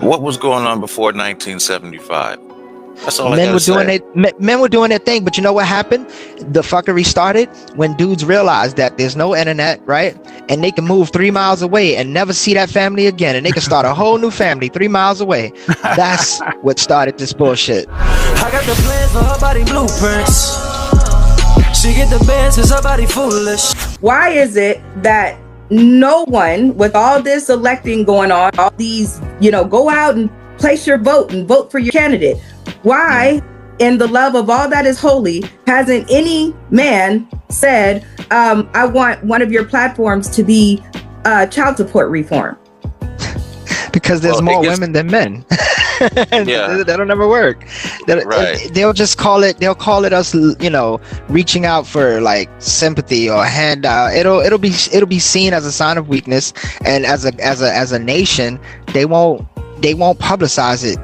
What was going on before 1975? That's all I Men gotta were doing say. men were doing their thing, but you know what happened? The fuckery started when dudes realized that there's no internet, right? And they can move 3 miles away and never see that family again, and they can start a whole new family 3 miles away. That's what started this bullshit. I got the plans for her body blueprints. She get the bands cause her body foolish. Why is it that no one, with all this electing going on, all these, go out and place your vote and vote for your candidate? Why, in the love of all that is holy, hasn't any man said, I want one of your platforms to be child support reform? Because there's more women than men. Yeah. That'll never work. Right. They'll call it us, reaching out for like sympathy or handout. It'll be seen as a sign of weakness, and as a nation, they won't publicize it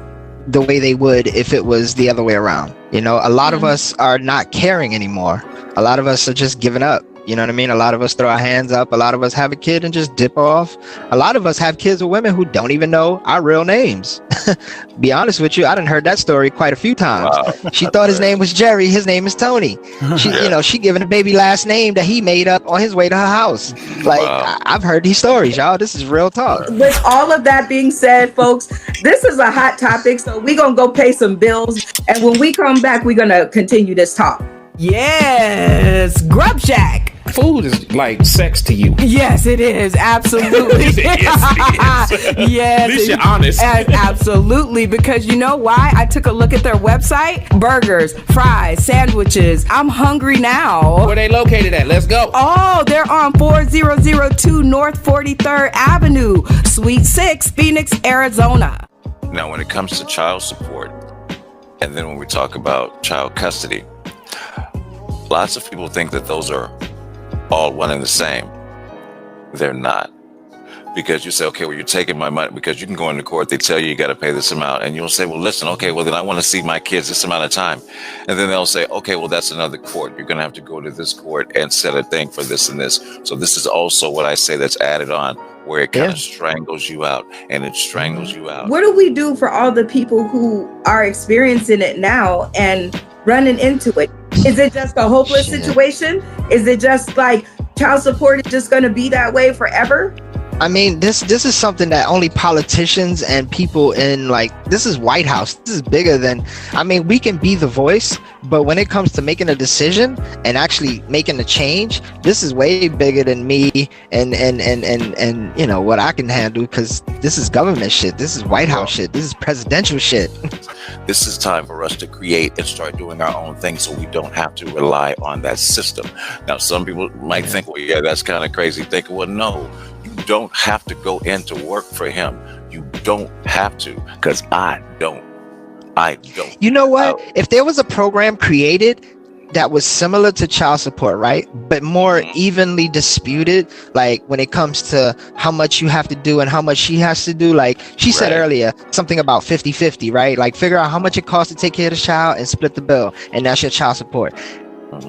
the way they would if it was the other way around. A lot of us are not caring anymore. A lot of us are just giving up. You know what I mean? A lot of us throw our hands up. A lot of us have a kid and just dip off. A lot of us have kids with women who don't even know our real names. Be honest with you, I done heard that story quite a few times. Wow. She thought his name was Jerry. His name is Tony. She giving a baby last name that he made up on his way to her house. I've heard these stories, y'all. This is real talk. With all of that being said, folks, this is a hot topic, so we're going to go pay some bills. And when we come back, we're going to continue this talk. Yes, Grub Shack. Food is like sex to you. Yes, it is. Absolutely. Yes, it is. Yes. At least you're honest. Absolutely. Because you know why? I took a look at their website. Burgers, fries, sandwiches. I'm hungry now. Where they located at? Let's go. Oh, they're on 4002 North 43rd Avenue, Suite 6, Phoenix, Arizona. Now, when it comes to child support, and then when we talk about child custody, lots of people think that those are all one and the same. They're not. Because you say, okay, well, you're taking my money, because you can go into court, they tell you got to pay this amount, and you'll say, well, listen, okay, well, then I want to see my kids this amount of time. And then they'll say, okay, well, that's another court. You're going to have to go to this court and set a thing for this and this. So this is also what I say that's added on, where it kind of strangles you out, and it strangles you out. What do we do for all the people who are experiencing it now and running into it? Is it just a hopeless situation? Is it just like child support is just going to be that way forever? I mean, this is something that only politicians and people in this is White House. This is bigger than, we can be the voice, but when it comes to making a decision and actually making a change, this is way bigger than me and what I can handle, because this is government shit. This is White House shit. This is presidential shit. This is time for us to create and start doing our own thing so we don't have to rely on that system. Now, some people might think, well, yeah, that's kind of crazy thinking. Well, no, you don't have to go into work for him. You don't have to, because I don't. You know what? If there was a program created that was similar to child support, right? But more evenly disputed, like when it comes to how much you have to do and how much she has to do. Like she said earlier, something about 50-50, right? Like figure out how much it costs to take care of the child and split the bill. And that's your child support.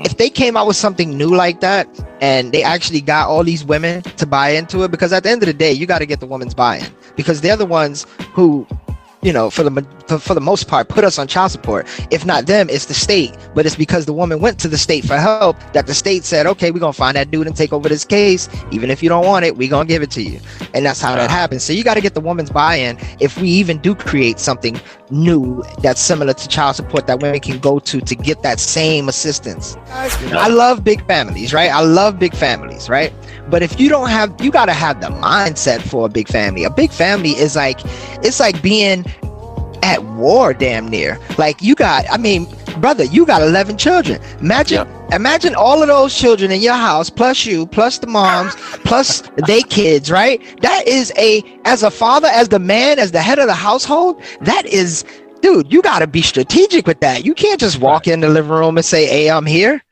If they came out with something new like that, and they actually got all these women to buy into it, because at the end of the day, you got to get the women's buy-in, because they're the ones who, for the most part, put us on child support. If not them, it's the state. But it's because the woman went to the state for help that the state said, okay, we're going to find that dude and take over this case. Even if you don't want it, we're going to give it to you. And that's how that happens. So you got to get the woman's buy-in if we even do create something new that's similar to child support that women can go to get that same assistance. I love big families, right? I love big families, right? But if you don't have, you got to have the mindset for a big family. A big family is it's like being at war damn near. Like brother, you got 11 children. Imagine all of those children in your house, plus you, plus the moms, plus they kids, right? That is as a father, as the man, as the head of the household, that is, dude, you got to be strategic with that. You can't just walk in the living room and say, hey, I'm here.